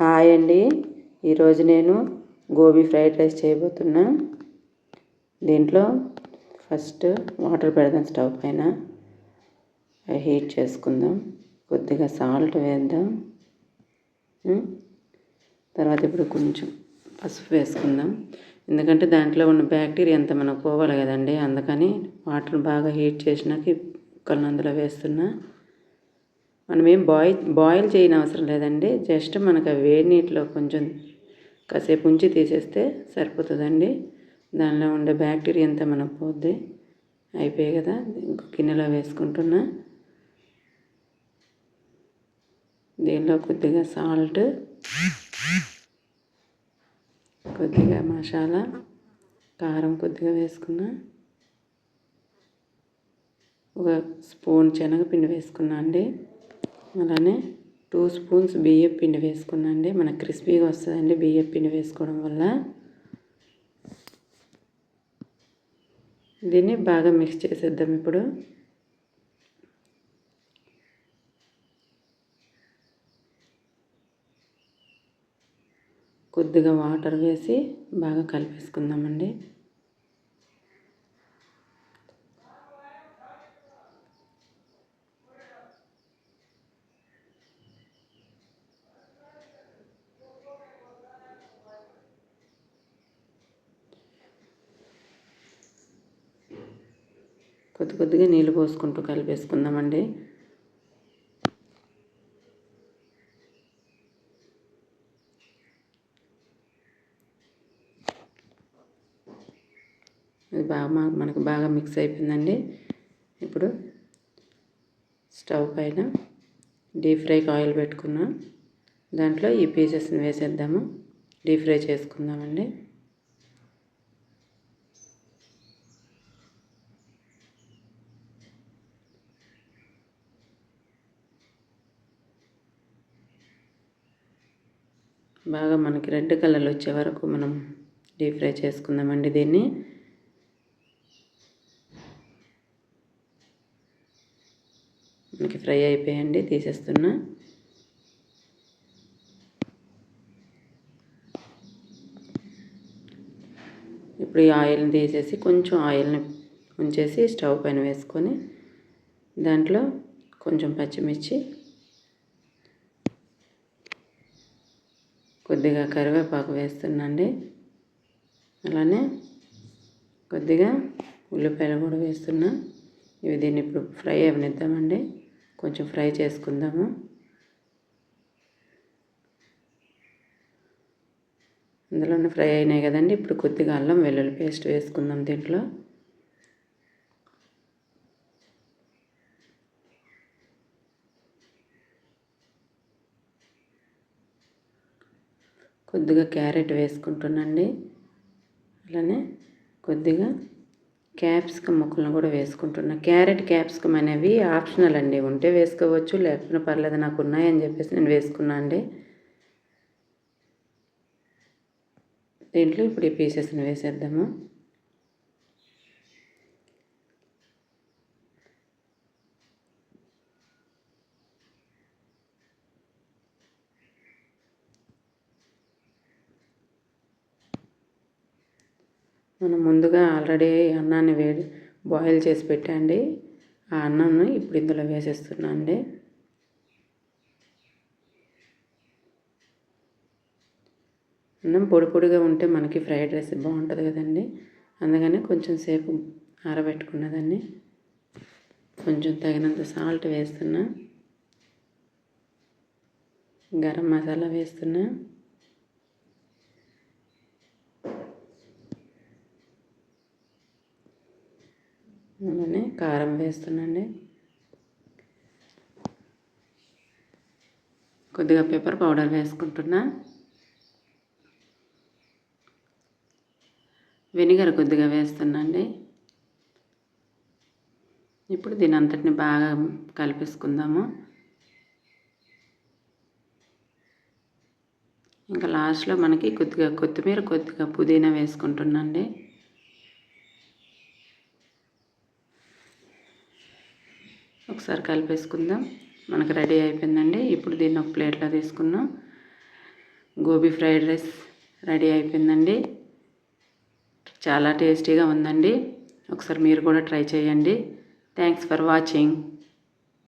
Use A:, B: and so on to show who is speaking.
A: Hi అండి. ఈరోజు నేను గోబీ ఫ్రైడ్ రైస్ చేయబోతున్నా. దీంట్లో ఫస్ట్ వాటర్ పెడదాం, స్టవ్ పైన హీట్ చేసుకుందాం. కొద్దిగా సాల్ట్ వేద్దాం. తర్వాత ఇప్పుడు కొంచెం పసుపు వేసుకుందాం. ఎందుకంటే దాంట్లో ఉన్న బ్యాక్టీరియా అంతా మనకు పోవాలి కదండి, అందుకని వాటర్ బాగా హీట్ చేసినాక ముక్కలను అందులో వేస్తున్నా. మనం ఏం బాయిల్ చేయని అవసరం లేదండి. జస్ట్ మనకు వేడి నీటిలో కొంచెం కాసేపు ఉంచి తీసేస్తే సరిపోతుందండి. దానిలో ఉండే బ్యాక్టీరియా అంతా మనకు పోద్ది. అయిపోయాయి కదా, ఇంకో గిన్నెలో వేసుకుంటున్నా. దీనిలో కొద్దిగా సాల్ట్, కొద్దిగా మసాలా, కారం కొద్దిగా వేసుకున్నా. ఒక స్పూన్ శనగపిండి వేసుకున్నా అండి. అలానే 2 స్పూన్స్ బియ్యం పిండి వేసుకున్నా అండి. మనకు క్రిస్పీగా వస్తుందండి బియ్యం పిండి వేసుకోవడం వల్ల. దీన్ని బాగా మిక్స్ చేసేద్దాం. ఇప్పుడు కొద్దిగా వాటర్ వేసి బాగా కలిపేసుకుందామండి. కొద్దిగా నీళ్ళు పోసుకుంటూ కలిపేసుకుందామండి. ఇది మనకు బాగా మిక్స్ అయిపోయిందండి. ఇప్పుడు స్టవ్ పైన డీప్ ఫ్రైకి ఆయిల్ పెట్టుకున్నా. దాంట్లో ఈ పీసెస్ని వేసేద్దాము. డీప్ ఫ్రై చేసుకుందామండి. బాగా మనకి రెడ్ కలర్లో వచ్చే వరకు మనం డీప్ ఫ్రై చేసుకుందామండి. దీన్ని మనకి ఫ్రై అయిపోయాయండి, తీసేస్తున్నా. ఇప్పుడు ఈ ఆయిల్ని తీసేసి కొంచెం ఆయిల్ని ఉంచేసి స్టవ్ పైన వేసుకొని దాంట్లో కొంచెం పచ్చిమిర్చి, కొద్దిగా కరివేపాకు వేస్తున్నాండి. అలానే కొద్దిగా ఉల్లిపాయలు కూడా వేస్తున్నా. దీన్ని ఇప్పుడు ఫ్రై అవనిద్దామండి. కొంచెం ఫ్రై చేసుకుందాము. అందులోనే ఫ్రై అయినాయి కదండి. ఇప్పుడు కొద్దిగా అల్లం వెల్లుల్లి పేస్ట్ వేసుకుందాం దీంట్లో. కొద్దిగా క్యారెట్ వేసుకుంటున్నాండి. అలానే కొద్దిగా క్యాప్సికమ్ ముక్కలను కూడా వేసుకుంటున్నా. క్యాప్సికమ్ అనేవి ఆప్షనల్ అండి, ఉంటే వేసుకోవచ్చు, లేకపోతే పర్లేదు, నాకు ఉన్నాయని చెప్పేసి నేను వేసుకున్నా అండి. దీంట్లో ఇప్పుడు ఈ పీసెస్ని వేసేద్దాము. మనం ముందుగా ఆల్రెడీ అన్నాన్ని బాయిల్ చేసి పెట్టండి. ఆ అన్నాన్ని ఇప్పుడు ఇందులో వేసేస్తున్నా అండి. అన్నం పొడి పొడిగా ఉంటే మనకి ఫ్రైడ్ రైస్ బాగుంటుంది కదండి, అందుకని కొంచెం సేపు ఆరబెట్టుకున్నదాన్ని. కొంచెం తగినంత సాల్ట్ వేస్తున్నా. గరం మసాలా వేస్తున్నా. అలానే కారం వేస్తున్నాండి. కొద్దిగా పెప్పర్ పౌడర్ వేసుకుంటున్నా. వెనిగర్ కొద్దిగా వేస్తున్నాండి. ఇప్పుడు దీని అంతటిని బాగా కలిపేసుకుందాము. ఇంకా లాస్ట్లో మనకి కొద్దిగా కొత్తిమీర, కొద్దిగా పుదీనా వేసుకుంటున్నాండి. ఒకసారి కలిపేసుకుందాం. మనకు రెడీ అయిపోయిందండి. ఇప్పుడు దీన్ని ఒక ప్లేట్లో తీసుకున్నాం. గోబీ ఫ్రైడ్ రైస్ రెడీ అయిపోయిందండి. చాలా టేస్టీగా ఉందండి. ఒకసారి మీరు కూడా ట్రై చేయండి. Thanks for watching.